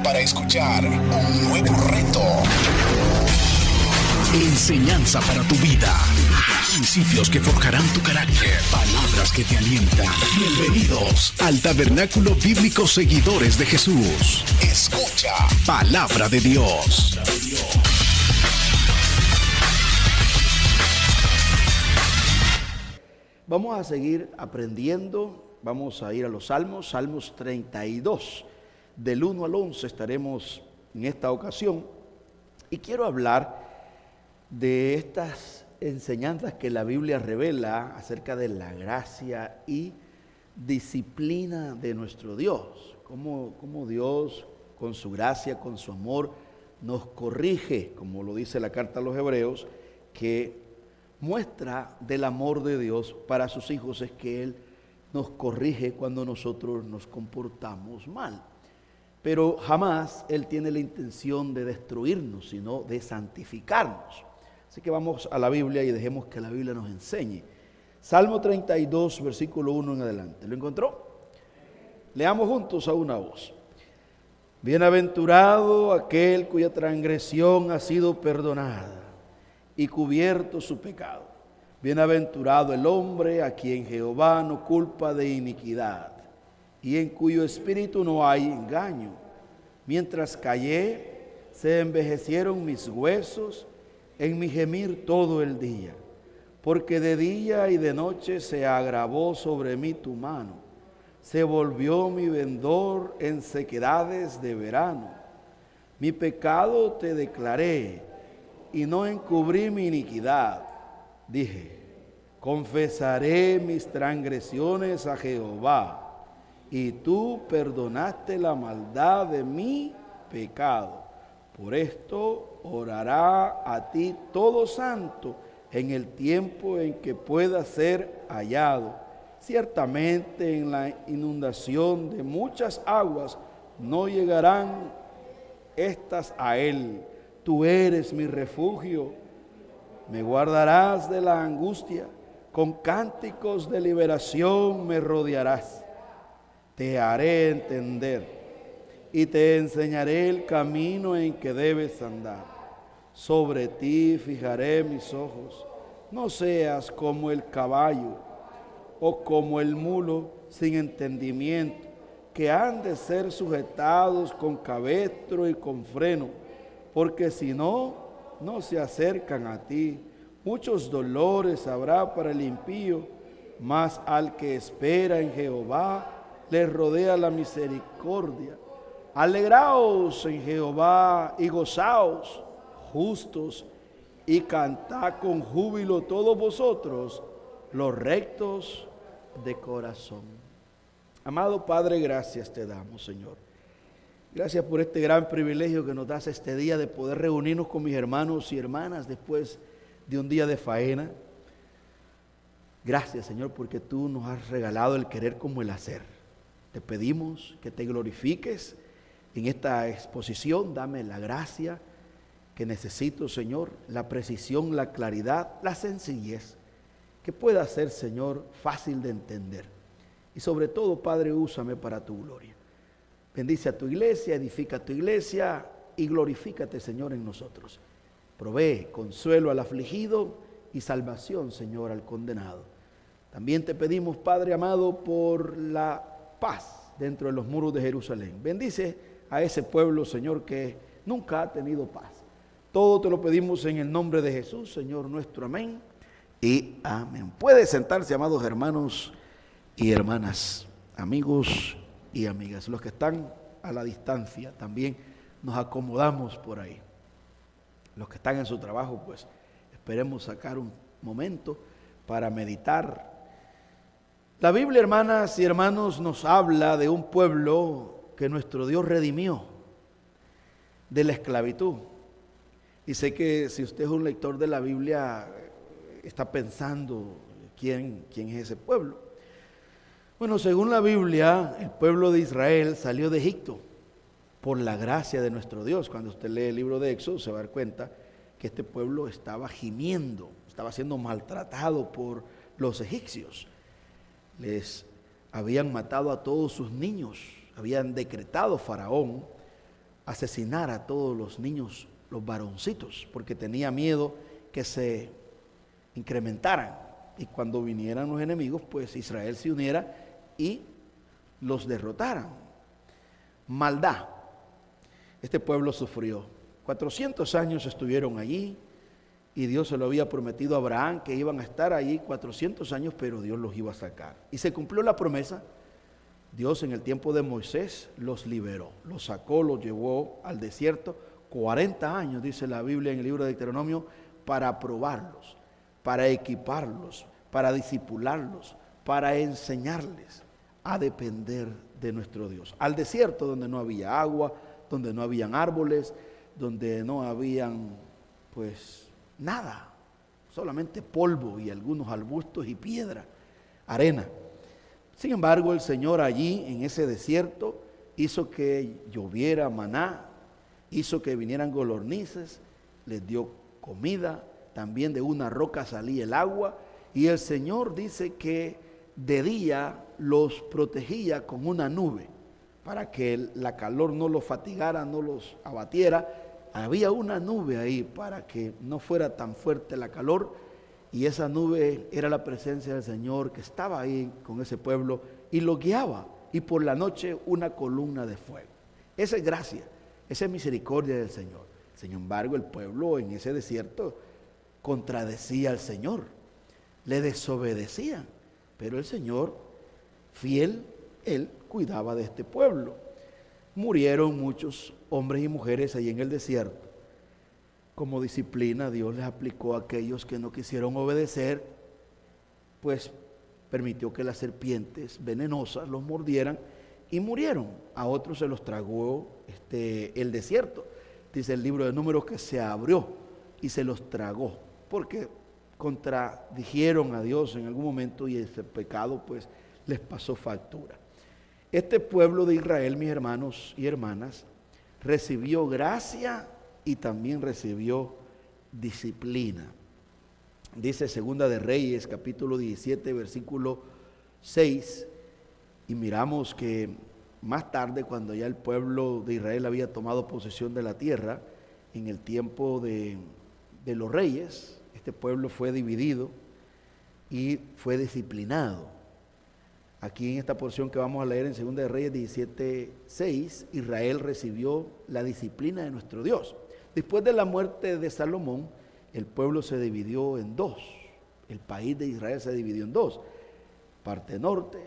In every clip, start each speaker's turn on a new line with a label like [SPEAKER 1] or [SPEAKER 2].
[SPEAKER 1] para escuchar un nuevo reto. Enseñanza para tu vida. Principios que forjarán tu carácter. Palabras que te alientan. Bienvenidos al Tabernáculo Bíblico Seguidores de Jesús. Escucha Palabra de Dios.
[SPEAKER 2] Vamos a seguir aprendiendo. Vamos a ir a los Salmos. Salmos 32. Del 1 al 11 estaremos en esta ocasión. Y quiero hablar de estas enseñanzas que la Biblia revela acerca de la gracia y disciplina de nuestro Dios. Cómo Dios, con su gracia, con su amor, nos corrige, como lo dice la carta a los Hebreos, que muestra del amor de Dios para sus hijos es que Él nos corrige cuando nosotros nos comportamos mal. Pero jamás Él tiene la intención de destruirnos, sino de santificarnos. Así que vamos a la Biblia y dejemos que la Biblia nos enseñe. Salmo 32, versículo 1 en adelante. ¿Lo encontró? Leamos juntos a una voz. Bienaventurado aquel cuya transgresión ha sido perdonada y cubierto su pecado. Bienaventurado el hombre a quien Jehová no culpa de iniquidad y en cuyo espíritu no hay engaño. Mientras callé, se envejecieron mis huesos en mi gemir todo el día, porque de día y de noche se agravó sobre mí tu mano, se volvió mi vendor en sequedades de verano. Mi pecado te declaré y no encubrí mi iniquidad. Dije, confesaré mis transgresiones a Jehová, y tú perdonaste la maldad de mi pecado. Por esto orará a ti todo santo en el tiempo en que pueda ser hallado. Ciertamente en la inundación de muchas aguas no llegarán estas a él. Tú eres mi refugio, me guardarás de la angustia, con cánticos de liberación me rodearás. Te haré entender y te enseñaré el camino en que debes andar. Sobre ti fijaré mis ojos. No seas como el caballo o como el mulo sin entendimiento, que han de ser sujetados con cabestro y con freno, porque si no, no se acercan a ti. Muchos dolores habrá para el impío, mas al que espera en Jehová le rodea la misericordia. Alegraos en Jehová y gozaos, justos, y cantad con júbilo todos vosotros, los rectos de corazón. Amado Padre, gracias te damos, Señor. Gracias por este gran privilegio que nos das este día de poder reunirnos con mis hermanos y hermanas después de un día de faena. Gracias, Señor, porque tú nos has regalado el querer como el hacer. Te pedimos que te glorifiques en esta exposición. Dame la gracia que necesito, Señor, la precisión, la claridad, la sencillez, que pueda ser, Señor, fácil de entender. Y sobre todo, Padre, úsame para tu gloria. Bendice a tu iglesia, edifica tu iglesia y glorifícate, Señor, en nosotros. Provee consuelo al afligido y salvación, Señor, al condenado. También te pedimos, Padre amado, por la paz dentro de los muros de Jerusalén. Bendice a ese pueblo, Señor, que nunca ha tenido paz. Todo te lo pedimos en el nombre de Jesús, Señor nuestro. Amén y amén. Puede sentarse, amados hermanos y hermanas, amigos y amigas. Los que están a la distancia también nos acomodamos por ahí. Los que están en su trabajo, pues esperemos sacar un momento para meditar. La Biblia, hermanas y hermanos, nos habla de un pueblo que nuestro Dios redimió de la esclavitud. Y sé que si usted es un lector de la Biblia, está pensando quién es ese pueblo. Bueno, según la Biblia, el pueblo de Israel salió de Egipto por la gracia de nuestro Dios. Cuando usted lee el libro de Éxodo, se va a dar cuenta que este pueblo estaba gimiendo, estaba siendo maltratado por los egipcios. Les habían matado a todos sus niños, habían decretado Faraón asesinar a todos los niños, los varoncitos, porque tenía miedo que se incrementaran. Y cuando vinieran los enemigos, pues Israel se uniera y los derrotaran. Maldad. Este pueblo sufrió. 400 años estuvieron allí y Dios se lo había prometido a Abraham que iban a estar allí 400 años, pero Dios los iba a sacar. Y se cumplió la promesa. Dios en el tiempo de Moisés los liberó, los sacó, los llevó al desierto 40 años, dice la Biblia en el libro de Deuteronomio, para probarlos, para equiparlos, para discipularlos, para enseñarles a depender de nuestro Dios. Al desierto donde no había agua, donde no habían árboles, donde no habían pues nada, solamente polvo y algunos arbustos y piedra, arena. Sin embargo, el Señor allí en ese desierto hizo que lloviera maná, hizo que vinieran golornices, les dio comida, también de una roca salía el agua, y el Señor dice que de día los protegía con una nube, para que la calor no los fatigara, no los abatiera. Había una nube ahí para que no fuera tan fuerte la calor, y esa nube era la presencia del Señor que estaba ahí con ese pueblo y lo guiaba, y por la noche una columna de fuego. Esa es gracia, esa es misericordia del Señor. Sin embargo, el pueblo en ese desierto contradecía al Señor, le desobedecían, pero el Señor, fiel, Él cuidaba de este pueblo. Murieron muchos hombres y mujeres ahí en el desierto. Como disciplina, Dios les aplicó a aquellos que no quisieron obedecer, pues permitió que las serpientes venenosas los mordieran y murieron. A otros se los tragó el desierto. Dice el libro de Números que se abrió y se los tragó, porque contradijeron a Dios en algún momento y ese pecado pues les pasó factura. Este pueblo de Israel, mis hermanos y hermanas, recibió gracia y también recibió disciplina. Dice Segunda de Reyes, capítulo 17, versículo 6, y miramos que más tarde, cuando ya el pueblo de Israel había tomado posesión de la tierra, en el tiempo de los reyes, este pueblo fue dividido y fue disciplinado. Aquí en esta porción que vamos a leer en Segunda de Reyes 17, 6, Israel recibió la disciplina de nuestro Dios. Después de la muerte de Salomón, el pueblo se dividió en dos. El país de Israel se dividió en dos. Parte norte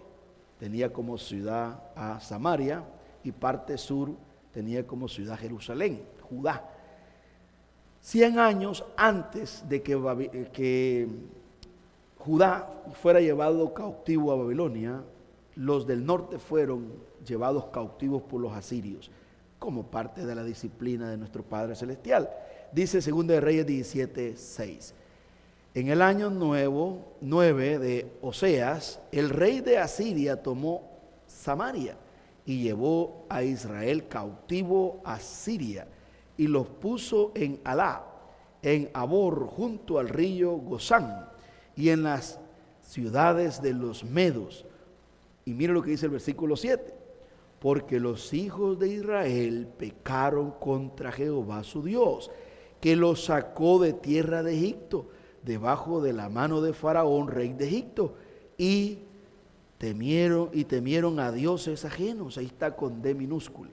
[SPEAKER 2] tenía como ciudad a Samaria y parte sur tenía como ciudad Jerusalén, Judá. 100 años antes de que Judá fuera llevado cautivo a Babilonia, los del norte fueron llevados cautivos por los asirios, como parte de la disciplina de nuestro Padre Celestial. Dice 2 de Reyes 17, 6. En el año 9 de Oseas, el rey de Asiria tomó Samaria y llevó a Israel cautivo a Siria y los puso en Alá, en Abor, junto al río Gozán y en las ciudades de los medos. Y mire lo que dice el versículo 7. Porque los hijos de Israel pecaron contra Jehová su Dios, que los sacó de tierra de Egipto, debajo de la mano de Faraón, rey de Egipto, y temieron a dioses ajenos. Ahí está con D minúscula.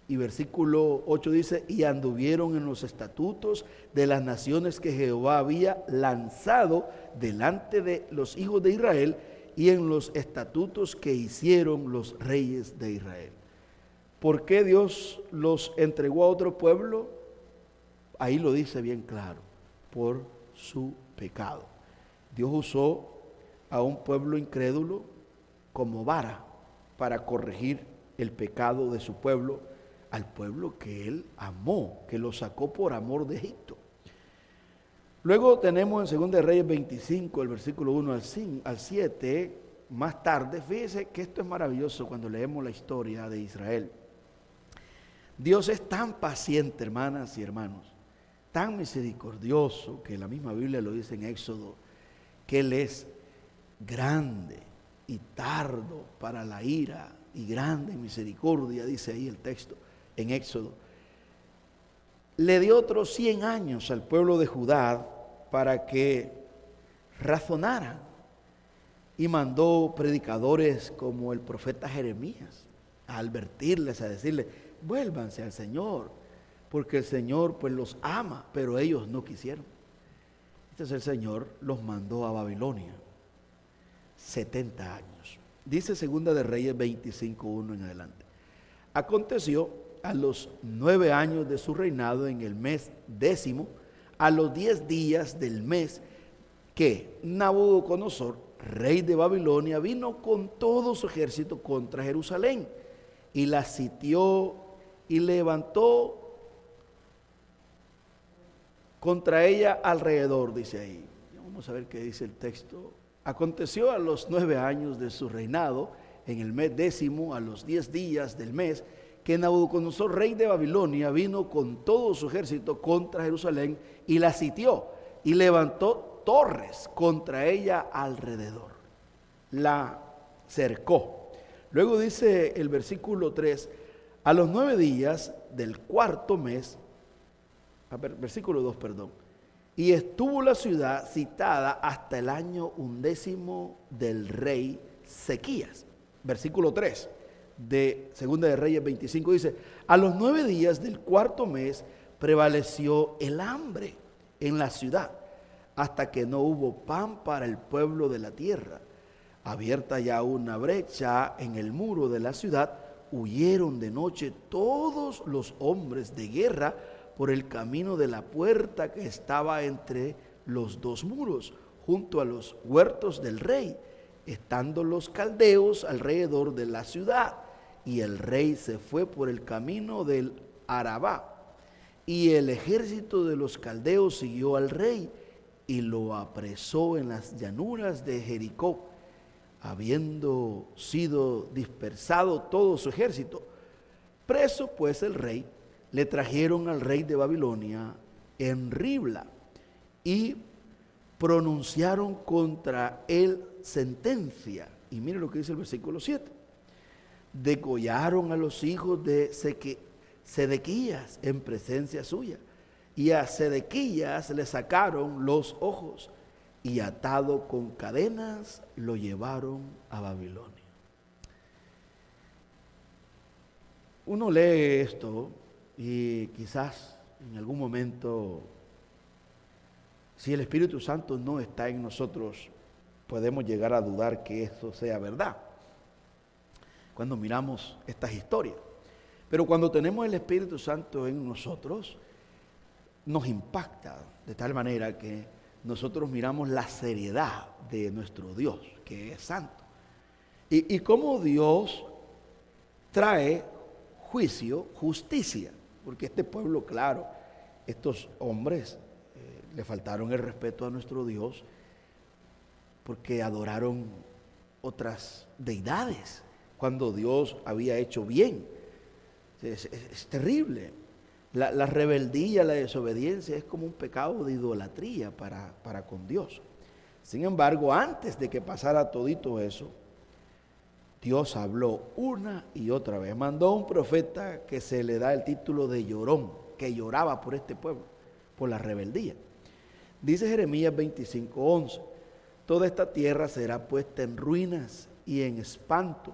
[SPEAKER 2] Y versículo 8 dice, y anduvieron en los estatutos de las naciones que Jehová había lanzado delante de los hijos de Israel, y en los estatutos que hicieron los reyes de Israel. ¿Por qué Dios los entregó a otro pueblo? Ahí lo dice bien claro, por su pecado. Dios usó a un pueblo incrédulo como vara para corregir el pecado de su pueblo, al pueblo que Él amó, que lo sacó por amor de Egipto. Luego tenemos en 2 de Reyes 25, el versículo 1 al 7, más tarde. Fíjese que esto es maravilloso cuando leemos la historia de Israel. Dios es tan paciente, hermanas y hermanos, tan misericordioso, que la misma Biblia lo dice en Éxodo, que Él es grande y tardo para la ira y grande en misericordia, dice ahí el texto, en Éxodo, le dio otros 100 años al pueblo de Judá para que razonaran, y mandó predicadores como el profeta Jeremías a advertirles, a decirles: vuélvanse al Señor, porque el Señor pues los ama, pero ellos no quisieron. Entonces el Señor los mandó a Babilonia 70 años. Dice Segunda de Reyes 25:1 en adelante. Aconteció a los 9 años de su reinado, en el mes 10º, a los 10 días del mes, que Nabucodonosor, rey de Babilonia, vino con todo su ejército contra Jerusalén, y la sitió y levantó contra ella alrededor, dice ahí. Vamos a ver qué dice el texto. Aconteció a los 9 años de su reinado, en el mes 10º, a los 10 días del mes, que Nabucodonosor, rey de Babilonia, vino con todo su ejército contra Jerusalén y la sitió y levantó torres contra ella alrededor. La cercó. Luego dice el versículo 3, a los 9 días del cuarto mes, versículo 2, perdón, y estuvo la ciudad citada hasta el año 11º del rey Sequías. Versículo 3 de Segunda de Reyes 25 dice: a los 9 días del cuarto mes prevaleció el hambre en la ciudad, hasta que no hubo pan para el pueblo de la tierra. Abierta ya una brecha en el muro de la ciudad, huyeron de noche todos los hombres de guerra por el camino de la puerta que estaba entre los dos muros, junto a los huertos del rey, estando los caldeos alrededor de la ciudad. Y el rey se fue por el camino del Arabá, y el ejército de los caldeos siguió al rey y lo apresó en las llanuras de Jericó, habiendo sido dispersado todo su ejército. Preso pues el rey, le trajeron al rey de Babilonia en Ribla y pronunciaron contra él sentencia. Y mire lo que dice el versículo 7. Degollaron a los hijos de Sedequías en presencia suya, y a Sedequías le sacaron los ojos, y atado con cadenas lo llevaron a Babilonia. Uno lee esto y quizás en algún momento, si el Espíritu Santo no está en nosotros, podemos llegar a dudar que esto sea verdad cuando miramos estas historias. Pero cuando tenemos el Espíritu Santo en nosotros, nos impacta de tal manera que nosotros miramos la seriedad de nuestro Dios, que es santo, y cómo Dios trae juicio, justicia, porque este pueblo, claro, estos hombres le faltaron el respeto a nuestro Dios porque adoraron otras deidades cuando Dios había hecho bien. Es terrible. La rebeldía, la desobediencia es como un pecado de idolatría para con Dios. Sin embargo, antes de que pasara todito eso, Dios habló una y otra vez. Mandó a un profeta que se le da el título de llorón, que lloraba por este pueblo, por la rebeldía. Dice Jeremías 25:11, toda esta tierra será puesta en ruinas y en espanto,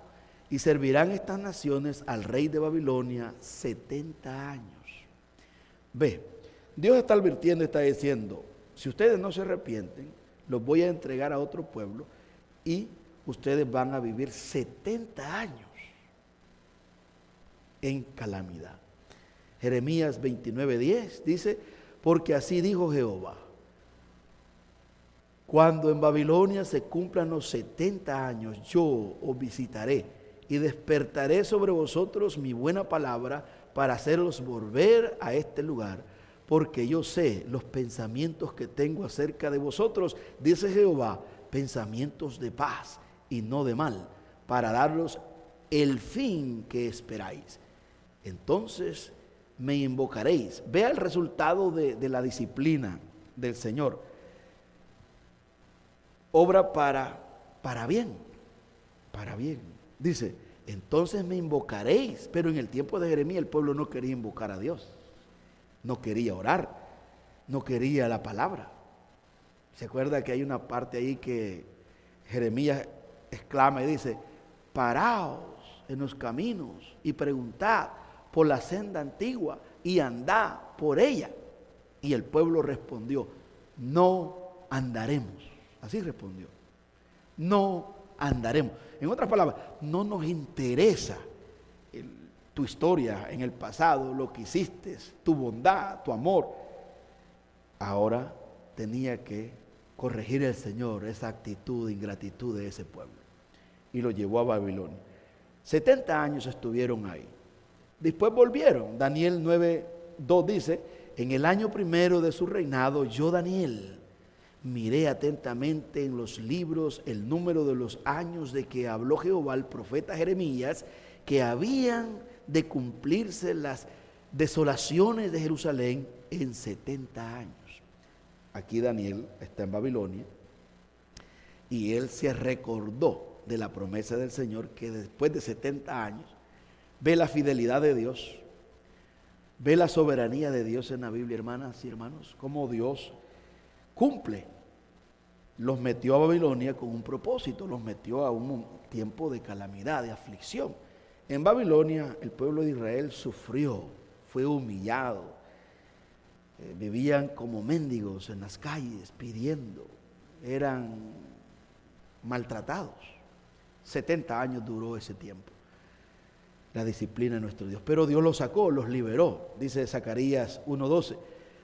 [SPEAKER 2] y servirán estas naciones al rey de Babilonia 70 años. Ve, Dios está advirtiendo, está diciendo, si ustedes no se arrepienten, los voy a entregar a otro pueblo y ustedes van a vivir 70 años en calamidad. Jeremías 29:10 dice, porque así dijo Jehová, cuando en Babilonia se cumplan los 70 años, yo os visitaré y despertaré sobre vosotros mi buena palabra para hacerlos volver a este lugar, porque yo sé los pensamientos que tengo acerca de vosotros, dice Jehová, pensamientos de paz y no de mal, para daros el fin que esperáis. Entonces me invocaréis. Vea el resultado de la disciplina del Señor. Obra para bien, para bien. Dice, entonces me invocaréis. Pero en el tiempo de Jeremías el pueblo no quería invocar a Dios, no quería orar, no quería la palabra. ¿Se acuerda que hay una parte ahí que Jeremías exclama y dice: paraos en los caminos y preguntad por la senda antigua y andad por ella? Y el pueblo respondió: no andaremos. Así respondió: no andaremos. En otras palabras, no nos interesa tu historia en el pasado, lo que hiciste, tu bondad, tu amor. Ahora tenía que corregir el Señor esa actitud de ingratitud de ese pueblo, y lo llevó a Babilonia. 70 años estuvieron ahí. Después volvieron. Daniel 9:2 dice: en el año primero de su reinado, yo, Daniel, miré atentamente en los libros el número de los años de que habló Jehová al profeta Jeremías, que habían de cumplirse las desolaciones de Jerusalén en 70 años. Aquí Daniel está en Babilonia y él se recordó de la promesa del Señor, que después de 70 años ve la fidelidad de Dios, ve la soberanía de Dios en la Biblia, hermanas y hermanos, cómo Dios cumple. Los metió a Babilonia con un propósito, los metió a un tiempo de calamidad, de aflicción. En Babilonia el pueblo de Israel sufrió, fue humillado, vivían como mendigos en las calles pidiendo, eran maltratados. 70 años duró ese tiempo, la disciplina de nuestro Dios. Pero Dios los sacó, los liberó. Dice Zacarías 1:12: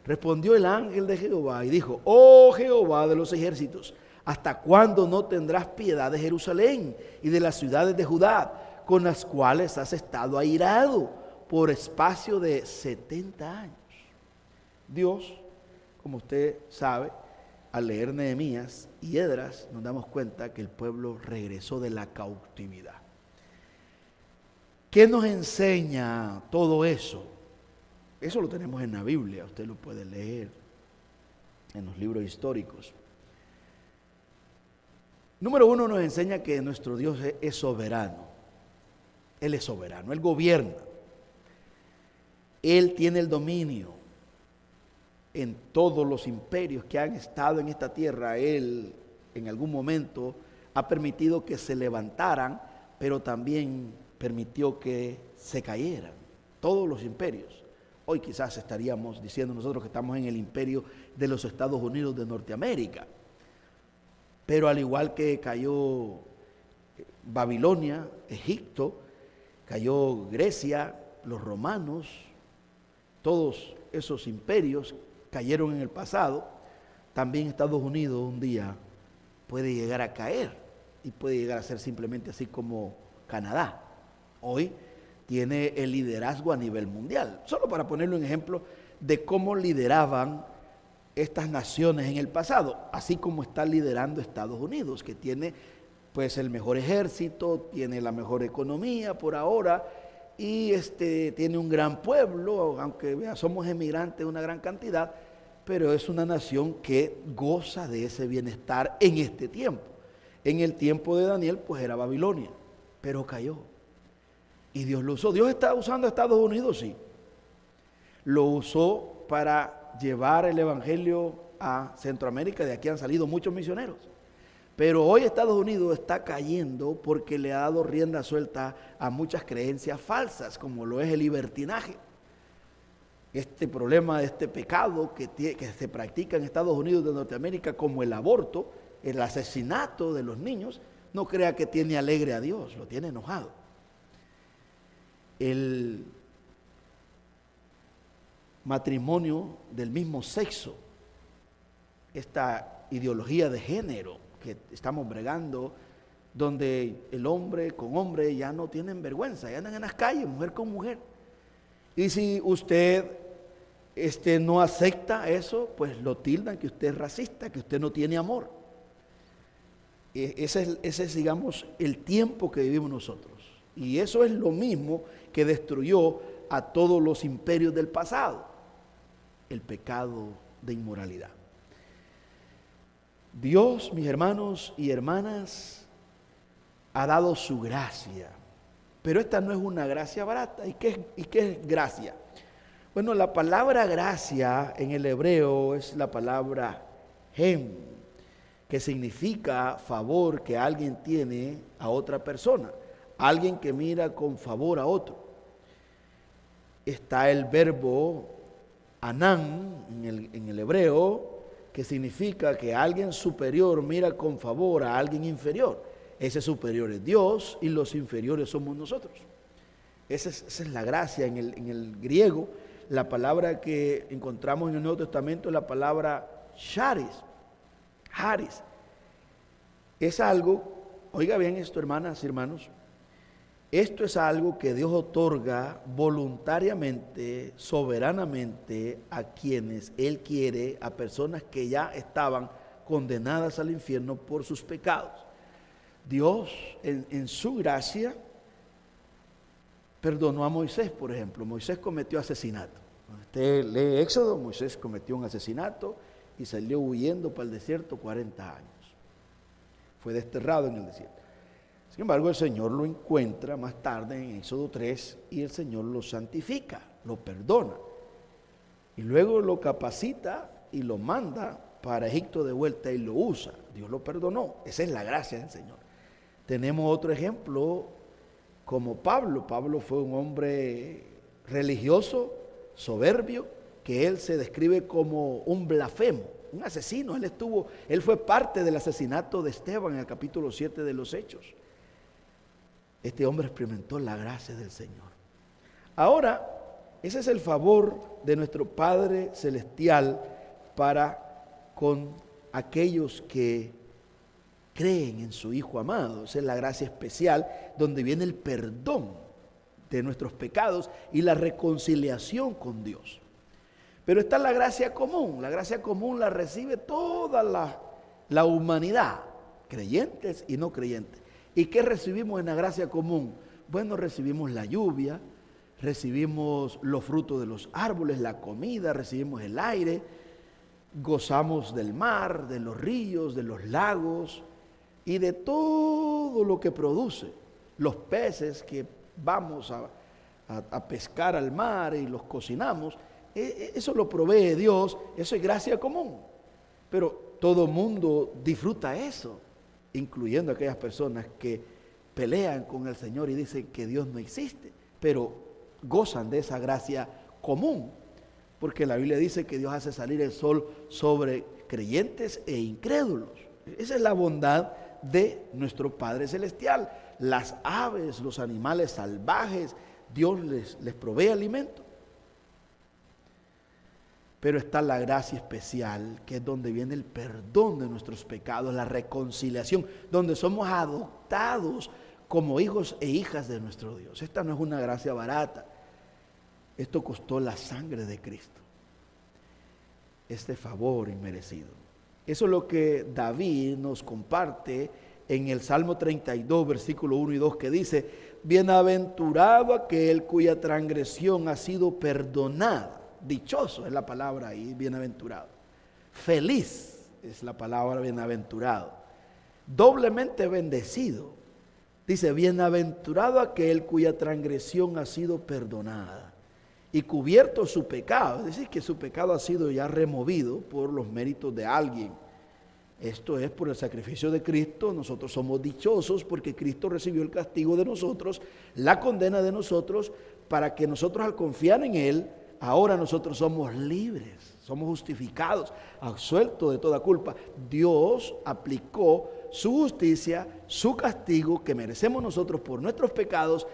[SPEAKER 2] respondió el ángel de Jehová y dijo: oh Jehová de los ejércitos, ¿hasta cuándo no tendrás piedad de Jerusalén y de las ciudades de Judá, con las cuales has estado airado por espacio de 70 años? Dios, como usted sabe, al leer Nehemías y Esdras, nos damos cuenta que el pueblo regresó de la cautividad. ¿Qué nos enseña todo eso? Eso lo tenemos en la Biblia, usted lo puede leer en los libros históricos. Número uno, nos enseña que nuestro Dios es soberano. Él es soberano, Él gobierna. Él tiene el dominio en todos los imperios que han estado en esta tierra. Él en algún momento ha permitido que se levantaran, pero también permitió que se cayeran. Todos los imperios. Hoy quizás estaríamos diciendo nosotros que estamos en el imperio de los Estados Unidos de Norteamérica. Pero al igual que cayó Babilonia, Egipto, cayó Grecia, los romanos, todos esos imperios cayeron en el pasado, también Estados Unidos un día puede llegar a caer y puede llegar a ser simplemente así como Canadá. Hoy tiene el liderazgo a nivel mundial. Solo para ponerle un ejemplo de cómo lideraban estas naciones en el pasado, así como está liderando Estados Unidos, que tiene pues el mejor ejército, tiene la mejor economía por ahora, y tiene un gran pueblo, aunque somos emigrantes una gran cantidad, pero es una nación que goza de ese bienestar en este tiempo. En el tiempo de Daniel pues era Babilonia, pero cayó y Dios lo usó. Dios está usando a Estados Unidos, sí, lo usó para llevar el evangelio a Centroamérica. De aquí han salido muchos misioneros. Pero hoy Estados Unidos está cayendo porque le ha dado rienda suelta a muchas creencias falsas, como lo es el libertinaje. Este problema, este pecado que se practica en Estados Unidos de Norteamérica, como el aborto, el asesinato de los niños, no crea que tiene alegre a Dios, lo tiene enojado. El matrimonio del mismo sexo, esta ideología de género que estamos bregando, donde el hombre con hombre ya no tienen vergüenza, ya andan en las calles, mujer con mujer. Y si usted no acepta eso, pues lo tildan que usted es racista, que usted no tiene amor. Ese es, digamos, el tiempo que vivimos nosotros. Y eso es lo mismo que destruyó a todos los imperios del pasado, el pecado de inmoralidad. Dios, mis hermanos y hermanas, ha dado su gracia Pero esta no es una gracia barata. ¿Y qué es gracia? Bueno, la palabra gracia en el hebreo es la palabra hem, que significa favor que alguien tiene a otra persona, alguien que mira con favor a otro. Está el verbo anán en el hebreo, que significa que alguien superior mira con favor a alguien inferior. Ese superior es Dios y los inferiores somos nosotros. Esa es la gracia en el griego. La palabra que encontramos en el Nuevo Testamento es la palabra charis. Charis. Es algo, oiga bien esto, hermanas y hermanos, esto es algo que Dios otorga voluntariamente, soberanamente a quienes Él quiere, a personas que ya estaban condenadas al infierno por sus pecados. Dios, en su gracia, perdonó a Moisés, por ejemplo. Moisés cometió asesinato. Usted lee Éxodo, Moisés cometió un asesinato y salió huyendo para el desierto 40 años. Fue desterrado en el desierto. Sin embargo, el Señor lo encuentra más tarde en Éxodo 3 y el Señor lo santifica, lo perdona. Y luego lo capacita y lo manda para Egipto de vuelta y lo usa. Dios lo perdonó. Esa es la gracia del Señor. Tenemos otro ejemplo como Pablo. Pablo fue un hombre religioso, soberbio, que él se describe como un blasfemo, un asesino. Él fue parte del asesinato de Esteban en el capítulo 7 de los Hechos. Este hombre experimentó la gracia del Señor. Ahora, ese es el favor de nuestro Padre Celestial para con aquellos que creen en su Hijo amado. Esa es la gracia especial donde viene el perdón de nuestros pecados y la reconciliación con Dios. Pero está la gracia común. La gracia común la recibe toda la humanidad, creyentes y no creyentes. ¿Y qué recibimos en la gracia común? Bueno, recibimos la lluvia, recibimos los frutos de los árboles, la comida, recibimos el aire, gozamos del mar, de los ríos, de los lagos y de todo lo que produce. Los peces que vamos a pescar al mar y los cocinamos, eso lo provee Dios, eso es gracia común. Pero todo mundo disfruta eso, incluyendo aquellas personas que pelean con el Señor y dicen que Dios no existe, pero gozan de esa gracia común, porque la Biblia dice que Dios hace salir el sol sobre creyentes e incrédulos. Esa es la bondad de nuestro Padre Celestial. Las aves, los animales salvajes, Dios les provee alimento. Pero está la gracia especial, que es donde viene el perdón de nuestros pecados, la reconciliación, donde somos adoptados como hijos e hijas de nuestro Dios. Esta no es una gracia barata. Esto costó la sangre de Cristo. Este favor inmerecido. Eso es lo que David nos comparte en el Salmo 32, versículo 1 y 2, que dice: bienaventurado aquel cuya transgresión ha sido perdonada. Dichoso es la palabra ahí, bienaventurado. Feliz es la palabra bienaventurado. Doblemente bendecido. Dice: bienaventurado aquel cuya transgresión ha sido perdonada y cubierto su pecado. Es decir, que su pecado ha sido ya removido por los méritos de alguien. Esto es por el sacrificio de Cristo. Nosotros somos dichosos porque Cristo recibió el castigo de nosotros, la condena de nosotros, para que nosotros, al confiar en Él, ahora nosotros somos libres, somos justificados, absueltos de toda culpa. Dios aplicó su justicia, su castigo que merecemos nosotros por nuestros pecados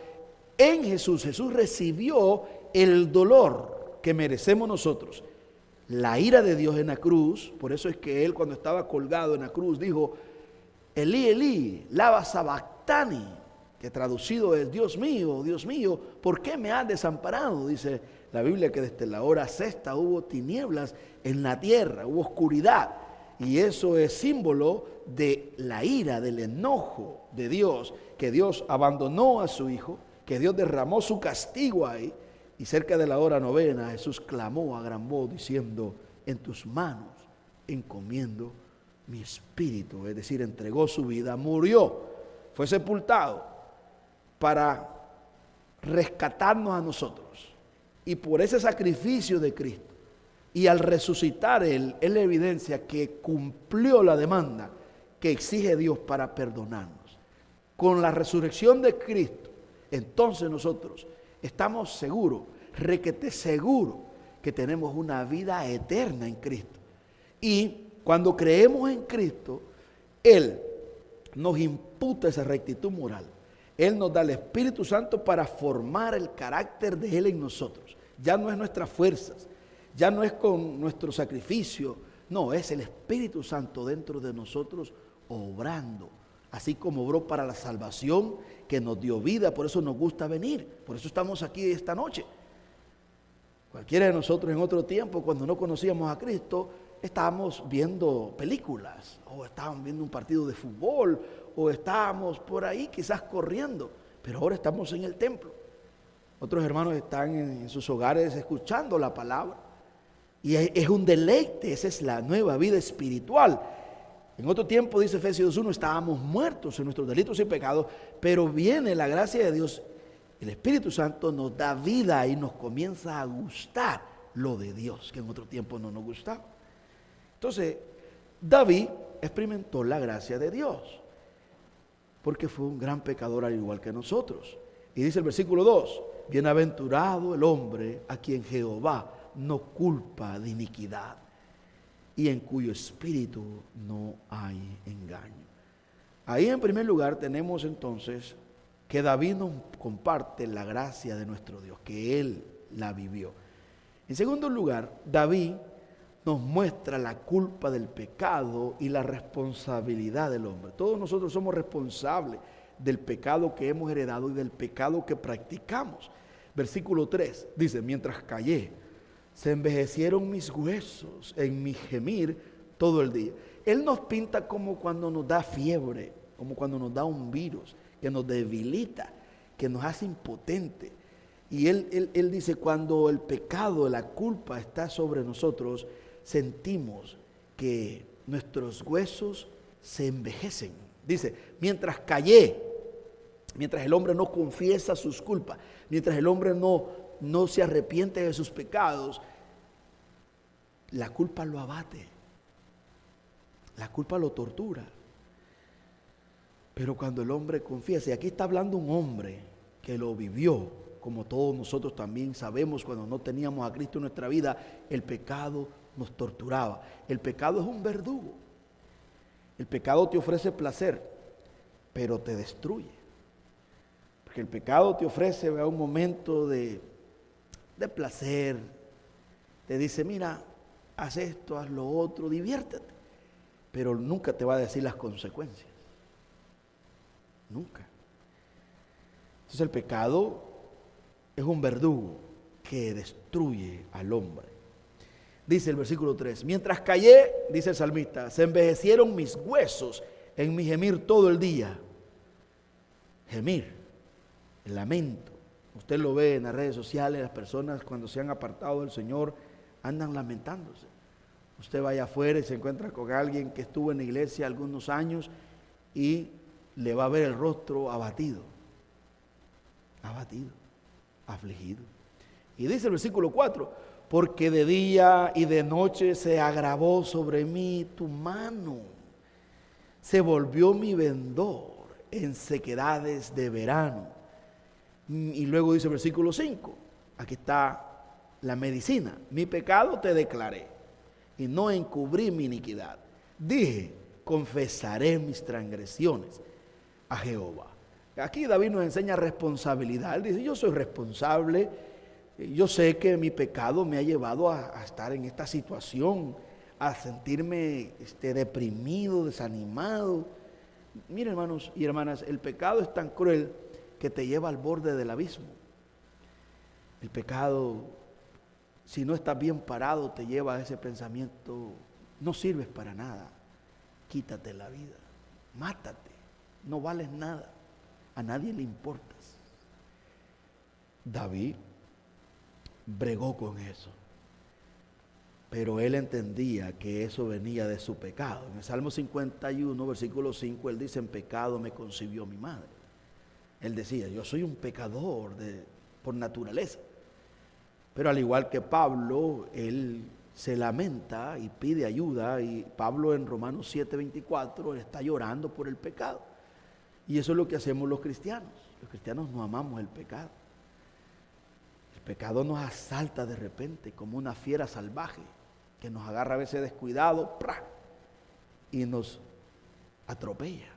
[SPEAKER 2] en Jesús. Jesús recibió el dolor que merecemos nosotros, la ira de Dios en la cruz. Por eso es que Él, cuando estaba colgado en la cruz, dijo: Elí, Elí, lama sabactani, que traducido es: Dios mío, ¿por qué me has desamparado? Dice la Biblia que desde la hora sexta hubo tinieblas en la tierra, hubo oscuridad. Y eso es símbolo de la ira, del enojo de Dios, que Dios abandonó a su Hijo, que Dios derramó su castigo ahí. Y cerca de la hora novena Jesús clamó a gran voz diciendo: en tus manos encomiendo mi espíritu. Es decir, entregó su vida, murió, fue sepultado para rescatarnos a nosotros. Y por ese sacrificio de Cristo, y al resucitar Él, es la evidencia que cumplió la demanda que exige Dios para perdonarnos. Con la resurrección de Cristo, entonces nosotros estamos seguros, requete seguro, que tenemos una vida eterna en Cristo. Y cuando creemos en Cristo, Él nos imputa esa rectitud moral. Él nos da el Espíritu Santo para formar el carácter de Él en nosotros. Ya no es nuestras fuerzas, ya no es con nuestro sacrificio, no, es el Espíritu Santo dentro de nosotros obrando. Así como obró para la salvación, que nos dio vida, por eso nos gusta venir, por eso estamos aquí esta noche. Cualquiera de nosotros en otro tiempo, cuando no conocíamos a Cristo, estábamos viendo películas, o estábamos viendo un partido de fútbol, o estábamos por ahí quizás corriendo, pero ahora estamos en el templo. Otros hermanos están en sus hogares escuchando la palabra, y es un deleite. Esa es la nueva vida espiritual. En otro tiempo, dice Efesios 1, estábamos muertos en nuestros delitos y pecados, pero viene la gracia de Dios, el Espíritu Santo nos da vida y nos comienza a gustar lo de Dios, que en otro tiempo no nos gustaba. Entonces, David experimentó la gracia de Dios, porque fue un gran pecador al igual que nosotros. Y dice el versículo 2, bienaventurado el hombre a quien Jehová no culpa de iniquidad y en cuyo espíritu no hay engaño. Ahí en primer lugar tenemos entonces que David nos comparte la gracia de nuestro Dios, que Él la vivió. En segundo lugar, David nos muestra la culpa del pecado y la responsabilidad del hombre. Todos nosotros somos responsables del pecado que hemos heredado y del pecado que practicamos. Versículo 3 dice, mientras callé, se envejecieron mis huesos en mi gemir todo el día. Él nos pinta como cuando nos da fiebre, como cuando nos da un virus que nos debilita, que nos hace impotente. Y él dice, cuando el pecado, la culpa está sobre nosotros, sentimos que nuestros huesos se envejecen. Dice, mientras callé, mientras el hombre no confiesa sus culpas, mientras el hombre no se arrepiente de sus pecados, la culpa lo abate, la culpa lo tortura. Pero cuando el hombre confiesa, y aquí está hablando un hombre que lo vivió, como todos nosotros también sabemos, cuando no teníamos a Cristo en nuestra vida, el pecado nos torturaba. El pecado es un verdugo. El pecado te ofrece placer, pero te destruye. Porque el pecado te ofrece un momento de placer, te dice, mira, haz esto, haz lo otro, diviértete, pero nunca te va a decir las consecuencias, nunca. Entonces el pecado es un verdugo que destruye al hombre. Dice el versículo 3, mientras callé, dice el salmista, se envejecieron mis huesos en mi gemir todo el día. Gemir, el lamento. Usted lo ve en las redes sociales, las personas cuando se han apartado del Señor andan lamentándose. Usted vaya afuera y se encuentra con alguien que estuvo en la iglesia algunos años y le va a ver el rostro abatido, afligido. Y dice el versículo 4, porque de día y de noche se agravó sobre mí tu mano, se volvió mi vendor en sequedades de verano. Y luego dice el versículo 5, aquí está la medicina, mi pecado te declaré y no encubrí mi iniquidad. Dije, confesaré mis transgresiones a Jehová. Aquí David nos enseña responsabilidad. Él dice, yo soy responsable, yo sé que mi pecado me ha llevado a estar en esta situación, a sentirme deprimido, desanimado. Miren, hermanos y hermanas, el pecado es tan cruel que te lleva al borde del abismo. El pecado, si no estás bien parado, te lleva a ese pensamiento, no sirves para nada, quítate la vida, mátate, no vales nada, a nadie le importas. David bregó con eso, pero él entendía que eso venía de su pecado. En el Salmo 51, versículo 5, él dice, en pecado me concibió mi madre. Él decía, yo soy un pecador por naturaleza. Pero al igual que Pablo, él se lamenta y pide ayuda, y Pablo en Romanos 7:24 está llorando por el pecado. Y eso es lo que hacemos los cristianos. Los cristianos no amamos el pecado. El pecado nos asalta de repente como una fiera salvaje que nos agarra a veces descuidado y nos atropella.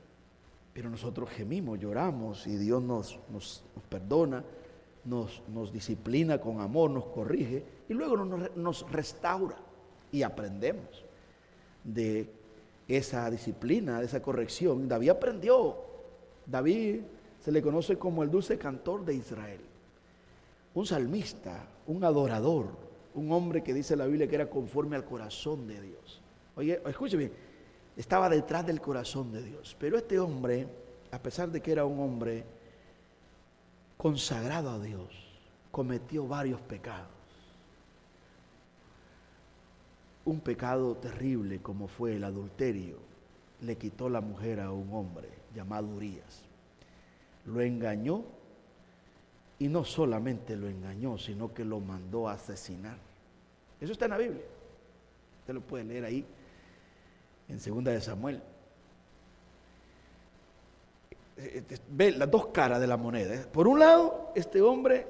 [SPEAKER 2] Pero nosotros gemimos, lloramos, y Dios nos perdona, nos disciplina con amor, nos corrige y luego nos restaura, y aprendemos de esa disciplina, de esa corrección. David aprendió. David se le conoce como el dulce cantor de Israel, un salmista, un adorador, un hombre que dice la Biblia que era conforme al corazón de Dios. Oye, escuche bien, estaba detrás del corazón de Dios. Pero este hombre, a pesar de que era un hombre consagrado a Dios, cometió varios pecados. Un pecado terrible como fue el adulterio. Le quitó la mujer a un hombre llamado Urías. Lo engañó, y no solamente lo engañó, sino que lo mandó a asesinar. Eso está en la Biblia. Usted lo puede leer ahí en 2 de Samuel. Ve las dos caras de la moneda. Por un lado, este hombre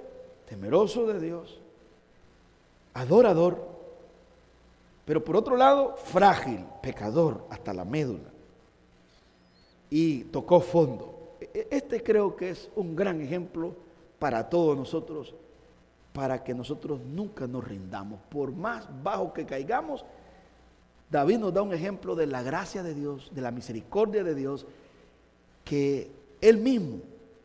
[SPEAKER 2] temeroso de Dios, adorador, pero por otro lado, frágil, pecador hasta la médula, y tocó fondo. Este creo que es un gran ejemplo para todos nosotros, para que nosotros nunca nos rindamos. Por más bajo que caigamos, David nos da un ejemplo de la gracia de Dios, de la misericordia de Dios, que él mismo,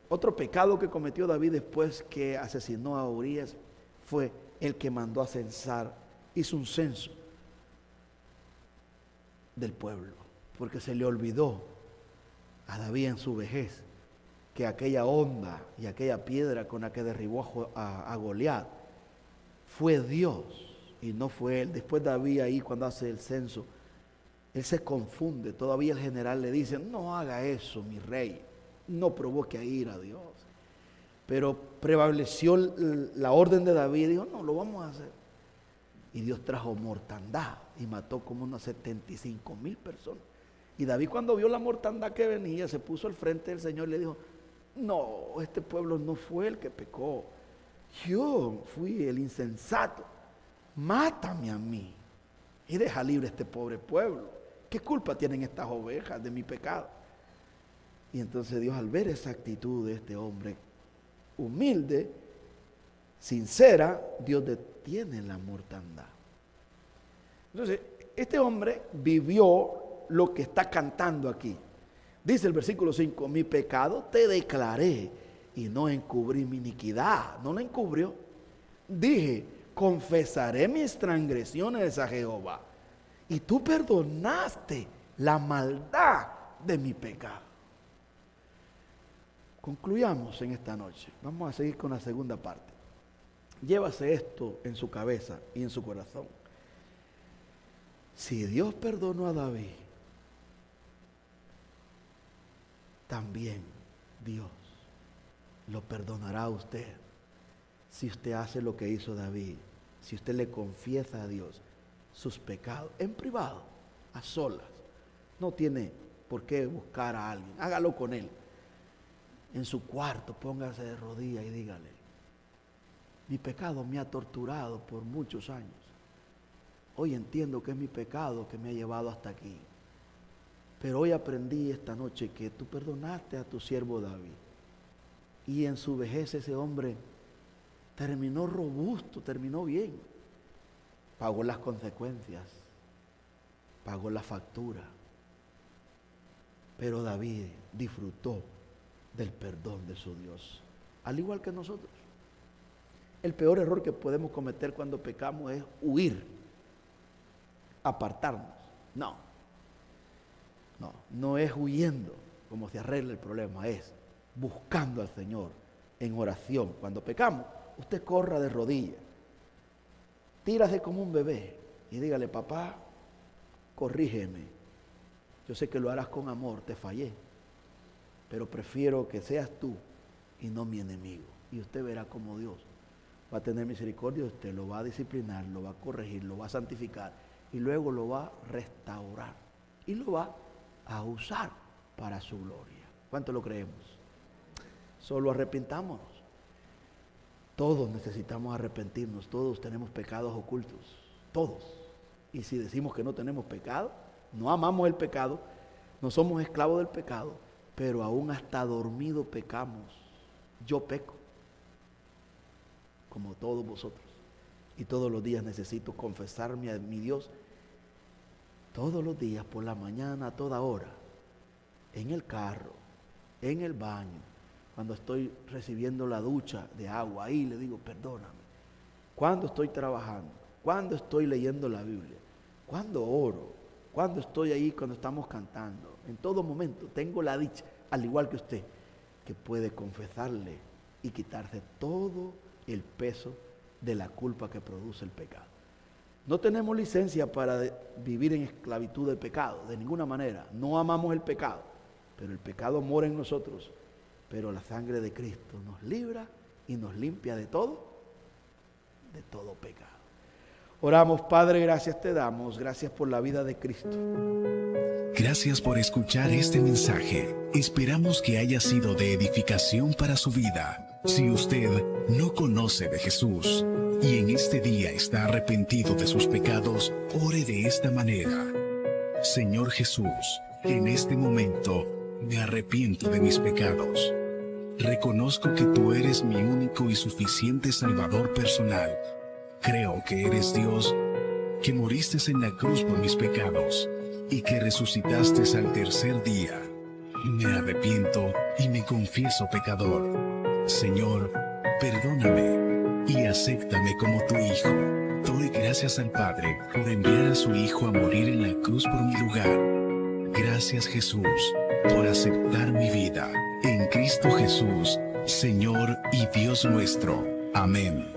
[SPEAKER 2] otro pecado que cometió David después que asesinó a Urías, fue el que mandó a censar, hizo un censo del pueblo, porque se le olvidó a David en su vejez que aquella onda y aquella piedra con la que derribó a Goliat fue Dios y no fue él. Después David, ahí cuando hace el censo, él se confunde. Todavía el general le dice, no haga eso, mi rey, no provoque a ira a Dios. Pero prevaleció la orden de David y dijo, no, lo vamos a hacer. Y Dios trajo mortandad y mató como unas 75,000 personas. Y David, cuando vio la mortandad que venía, se puso al frente del Señor y le dijo, no, este pueblo no fue el que pecó, yo fui el insensato, mátame a mí y deja libre a este pobre pueblo. ¿Qué culpa tienen estas ovejas de mi pecado? Y entonces Dios, al ver esa actitud de este hombre humilde, sincera, Dios detiene la mortandad. Entonces, este hombre vivió lo que está cantando aquí. Dice el versículo 5, mi pecado te declaré y no encubrí mi iniquidad. No la encubrió. Dije, confesaré mis transgresiones a Jehová, y tú perdonaste la maldad de mi pecado. Concluyamos en esta noche. Vamos a seguir con la segunda parte. Llévase esto en su cabeza y en su corazón. Si Dios perdonó a David, también Dios lo perdonará a usted si usted hace lo que hizo David, si usted le confiesa a Dios sus pecados en privado, a solas. No tiene por qué buscar a alguien, hágalo con él. En su cuarto, póngase de rodillas y dígale, mi pecado me ha torturado por muchos años. Hoy entiendo que es mi pecado que me ha llevado hasta aquí. Pero hoy aprendí esta noche que tú perdonaste a tu siervo David. Y en su vejez ese hombre terminó robusto, terminó bien. Pagó las consecuencias, pagó la factura. Pero David disfrutó del perdón de su Dios, al igual que nosotros. El peor error que podemos cometer cuando pecamos es huir, apartarnos. No es huyendo como se arregla el problema, es buscando al Señor en oración. Cuando pecamos, usted corra de rodillas, tírase como un bebé y dígale, papá, corrígeme. Yo sé que lo harás con amor, te fallé, pero prefiero que seas tú y no mi enemigo. Y usted verá cómo Dios va a tener misericordia de usted, lo va a disciplinar, lo va a corregir, lo va a santificar y luego lo va a restaurar y lo va a usar para su gloria. ¿Cuánto lo creemos? Solo arrepintámonos. Todos necesitamos arrepentirnos, todos tenemos pecados ocultos, todos. Y si decimos que no tenemos pecado, no amamos el pecado, no somos esclavos del pecado, pero aún hasta dormido pecamos. Yo peco, como todos vosotros. Y todos los días necesito confesarme a mi Dios, todos los días, por la mañana, a toda hora, en el carro, en el baño, cuando estoy recibiendo la ducha de agua, ahí le digo, perdóname. Cuando estoy trabajando, cuando estoy leyendo la Biblia, cuando oro, cuando estoy ahí, cuando estamos cantando, en todo momento tengo la dicha, al igual que usted, que puede confesarle y quitarse todo el peso de la culpa que produce el pecado. No tenemos licencia para vivir en esclavitud del pecado, de ninguna manera. No amamos el pecado, pero el pecado mora en nosotros. Pero la sangre de Cristo nos libra y nos limpia de todo pecado. Oramos, Padre, gracias te damos, gracias por la vida de Cristo.
[SPEAKER 1] Gracias por escuchar este mensaje. Esperamos que haya sido de edificación para su vida. Si usted no conoce de Jesús y en este día está arrepentido de sus pecados, ore de esta manera. Señor Jesús, en este momento me arrepiento de mis pecados. Reconozco que tú eres mi único y suficiente Salvador personal. Creo que eres Dios, que moriste en la cruz por mis pecados y que resucitaste al tercer día. Me arrepiento y me confieso pecador. Señor, perdóname y acéptame como tu Hijo. Doy gracias al Padre por enviar a su Hijo a morir en la cruz por mi lugar. Gracias, Jesús, por aceptar mi vida. En Cristo Jesús, Señor y Dios nuestro. Amén.